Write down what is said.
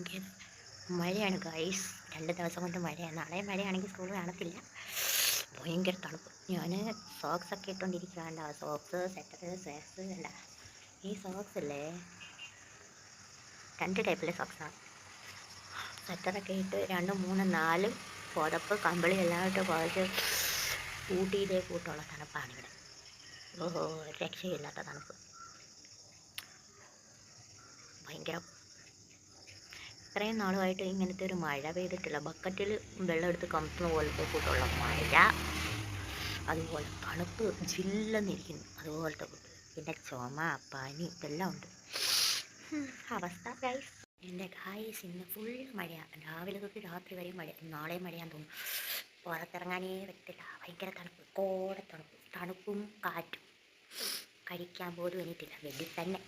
ഭയങ്കര മഴയാണ് ഗൈസ്. 2 ദിവസം കൊണ്ട് മഴയാണ്. നാളെ മഴയാണെങ്കിൽ സ്കൂൾ കാണത്തില്ല. ഭയങ്കര തണുപ്പ്. ഞാൻ സോക്സൊക്കെ ഇട്ടുകൊണ്ടിരിക്കുകയാണ്ട. സോക്സ്, സെറ്റർ, സോക്സ് അല്ല, ഈ സോക്സ് അല്ലേ 2 ടൈപ്പിലെ സോക്സാണ്. സെറ്ററൊക്കെ ഇട്ട് 2, 3, 4 പുതപ്പ് കമ്പിളി എല്ലാം ഇട്ട് കുറച്ച് ഊട്ടിയിലെ കൂട്ടുള്ള തണുപ്പാണിവിടെ. ഓഹോ, രക്ഷയില്ലാത്ത തണുപ്പ്. ഭയങ്കര ഇത്രയും നാളുമായിട്ട് ഇങ്ങനത്തെ ഒരു മഴ പെയ്തിട്ടില്ല. ബക്കറ്റിൽ വെള്ളം എടുത്ത് കമത്തുന്ന പോലത്തെ കൂട്ടുള്ള മഴ, അതുപോലെ തണുപ്പ് ജില്ലെന്നിരിക്കുന്നു അതുപോലത്തെ കൂട്ട്. പിന്നെ ചുമ, പനി ഇതെല്ലാം ഉണ്ട്. അവസ്ഥ ഗൈസ്. എൻ്റെ ഗൈസ് ഇന്ന് ഫുൾ മഴയാണ്. രാവിലെ തൊട്ട് രാത്രി വരെയും മഴ. നാളെ മഴയാന്ന് തോന്നുന്നു. പുറത്തിറങ്ങാനേ പറ്റില്ല. ഭയങ്കര തണുപ്പ്, കോടെ തണുപ്പ്, തണുപ്പും കാറ്റും. കഴിക്കാൻ പോലും എനിക്കില്ല, വെടി തന്നെ.